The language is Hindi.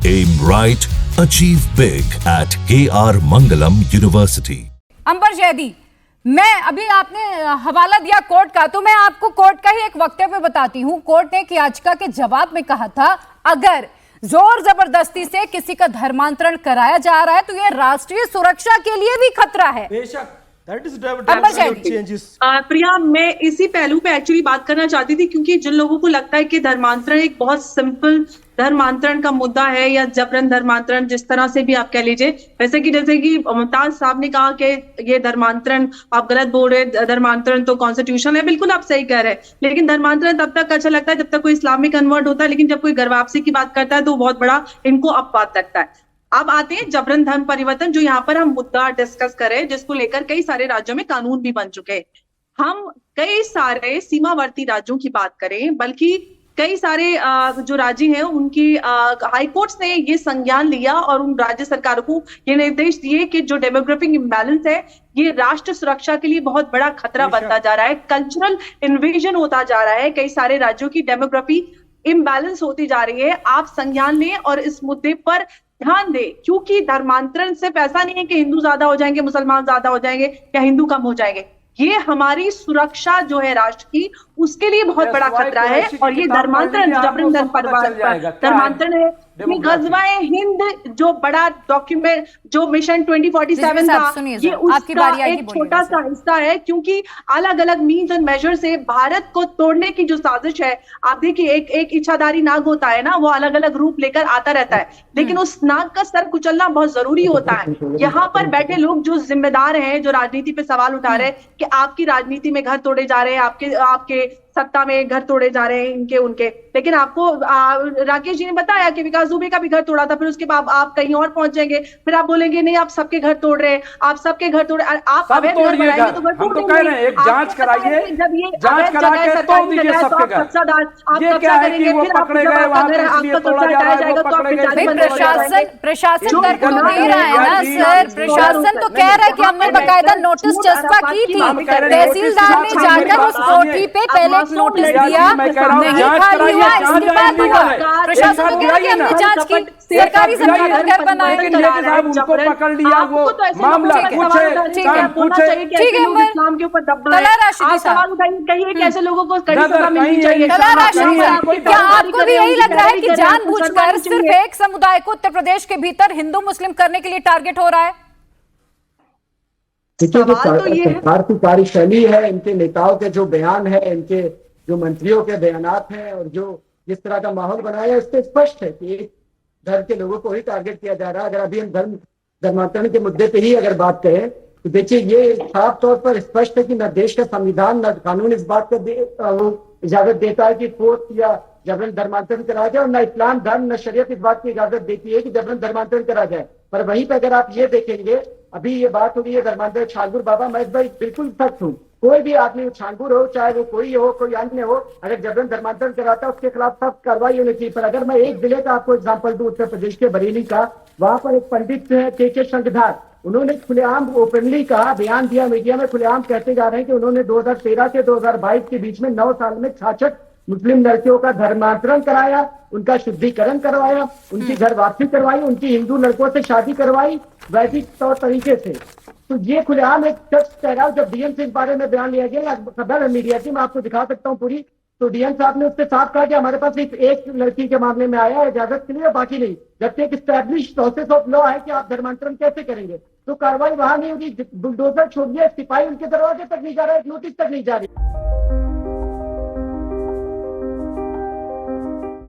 Aim right, achieve big at KR Mangalam University. अंबर जैदी, मैं अभी आपने हवाला दिया कोर्ट का, तो मैं आपको कोर्ट का ही एक वक्तव्य बताती हूँ। कोर्ट ने एक याचिका के जवाब में कहा था, अगर जोर जबरदस्ती से किसी का धर्मांतरण कराया जा रहा है तो यह राष्ट्रीय सुरक्षा के लिए भी खतरा है। बेशक, प्रिया, मैं इसी पहलू पे एक्चुअली बात करना चाहती थी, क्योंकि जिन लोगों को लगता है कि धर्मांतरण एक बहुत सिंपल धर्मांतरण का मुद्दा है या जबरन धर्मांतरण, जिस तरह से भी आप कह लीजिए, जैसे कि मुमताज साहब ने कहा कि ये धर्मांतरण आप गलत बोल रहे, धर्मांतरण तो कॉन्स्टिट्यूशन है। बिल्कुल आप सही कह रहे हैं, लेकिन धर्मांतरण तब तक अच्छा लगता है जब तक कोई इस्लामिक कन्वर्ट होता है, लेकिन जब कोई घर वापसी की बात करता है तो बहुत बड़ा इनको अपवाद लगता है। अब आते हैं जबरन धर्म परिवर्तन, जो यहाँ पर हम मुद्दा डिस्कस करें, जिसको लेकर कई सारे राज्यों में कानून भी बन चुके हैं। हम कई सारे सीमावर्ती राज्यों की बात करें, बल्कि कई सारे जो राज्य हैं उनकी हाई कोर्ट्स ने ये संज्ञान लिया और उन राज्य सरकारों को ये निर्देश दिए कि जो डेमोग्राफिक इम्बैलेंस है ये राष्ट्र सुरक्षा के लिए बहुत बड़ा खतरा बनता जा रहा है। कल्चरल इन्वेजन होता जा रहा है, कई सारे राज्यों की डेमोग्राफी इम्बैलेंस होती जा रही है। आप संज्ञान लें और इस मुद्दे पर ध्यान दें, क्योंकि धर्मांतरण सिर्फ ऐसा नहीं है कि हिंदू ज्यादा हो जाएंगे, मुसलमान ज्यादा हो जाएंगे या हिंदू कम हो जाएंगे। ये हमारी सुरक्षा जो है राष्ट्र की, उसके लिए बहुत बड़ा खतरा है। और ये धर्मांतरण, जबरन धर्मांतरण है, गज़वाए हिंद जो बड़ा डॉक्यूमेंट, जो मिशन 2047 था, ये उसका एक छोटा सा हिस्सा है, क्योंकि अलग अलग मीन्स एंड मेजर से भारत को तोड़ने की जो साजिश है, आप देखिए एक इच्छाधारी नाग होता है ना, वो अलग अलग रूप लेकर आता रहता है, लेकिन उस नाग का सर कुचलना बहुत जरूरी होता है। यहाँ पर बैठे लोग जो जिम्मेदार हैं, जो राजनीति पे सवाल उठा रहे हैं कि आपकी राजनीति में घर तोड़े जा रहे हैं, आपके सत्ता में घर तोड़े जा रहे हैं इनके उनके, लेकिन आपको राकेश जी ने बताया कि विकास दुबे का भी घर तोड़ा था, फिर उसके बाद आप कहीं और पहुंच जाएंगे, फिर आप बोलेंगे नहीं आप सबके घर तोड़ रहे हैं, आप सबके घर तोड़, आप अवैध घर बनाएंगे तो घर तोड़ देंगे। एक जांच कराइए, जब ये जांच करा के तोड़ दीजिए सबके घर, आप कब्जा करेंगे, फिर आपको जब आपका घर आपका कब्जा हटाया जाएगा तो आप प्रशासन कर क्यों दे रहा है ना सर? प्रशासन तो कह रहा है कि हमने बकायदा नोटिस चस्पा की थी, तहसीलदार ने जाकर उस कोठी पे पहले नोटिस दिया, नहीं खाली हुआ, इसके बाद हुआ। प्रशासन को कह रहा है कि हमने जांच की, सरकारी जमीन पर घर बनाए, उनको पकड़ लिया, वो मामला ठीक है, इस्लाम के ऊपर दबदबा है, सवाल उठाइए, कहिए कि ऐसे लोगों को कड़ी सजा मिलनी चाहिए। क्या आपको भी यही लग रहा है कि जानबूझकर सिर्फ एक समुदाय को उत्तर प्रदेश के भीतर हिंदू मुस्लिम करने के लिए टारगेट हो रहा है? देखिए, जो सरकार की कार्यशैली है, इनके नेताओं के जो बयान है, इनके जो मंत्रियों के बयानात हैं और जो जिस तरह का माहौल बनाया है, इससे स्पष्ट है कि एक धर्म के लोगों को ही टारगेट किया जा रहा है। अगर अभी हम धर्मांतरण के मुद्दे पे ही अगर बात करें तो देखिए, ये साफ तौर पर स्पष्ट है कि न देश का संविधान न कानून इस बात को इजाजत देता है कि फोर्स या जबरन धर्मांतरण कराया जाए, और न इस्लाम धर्म न शरीयत इस बात की इजाजत देती है कि जबरन धर्मांतरण करा जाए। पर वहीं पे अगर आप ये देखेंगे, अभी ये बात हो रही है धर्मांतरण, छांगुर बाबा, मैं इस बार बिल्कुल सख्त हूँ, कोई भी आदमी छांगुर हो, चाहे वो कोई हो, कोई अन्य हो, अगर जबरन धर्मांतरण कराता है उसके खिलाफ सख्त कार्रवाई होनी चाहिए। पर अगर मैं एक जिले का आपको एग्जाम्पल दूं, उत्तर प्रदेश के बरेली का, वहां पर एक पंडित है के शंखधार, उन्होंने खुलेआम ओपनली कहा, बयान दिया मीडिया में, खुलेआम कहते जा रहे हैं कि उन्होंने 2013 से 2022 के बीच में 9 साल में 66 मुस्लिम लड़कियों का धर्मांतरण कराया, उनका शुद्धिकरण करवाया, उनकी घर वापसी करवाई, उनकी हिंदू लड़कों से शादी करवाई वैदिक तौर तरीके से। तो ये खुलेआम एक शख्स कह रहा हूं, जब डीएम से इस बारे में बयान लिया गया, खबर है मीडिया की, मैं आपको दिखा सकता हूँ पूरी, तो डीएम साहब ने उससे साफ कहा कि हमारे पास सिर्फ एक लड़की के मामले में आया है इजाजत के लिए, बाकी नहीं। जबकि एक स्टैब्लिश प्रोसेस ऑफ लॉ है कि आप धर्मांतरण कैसे करेंगे, तो कार्रवाई वहां नहीं होगी। बुलडोजर छोड़िए, सिपाही उनके दरवाजे तक नहीं जा रहा है, नोटिस तक नहीं जा रही।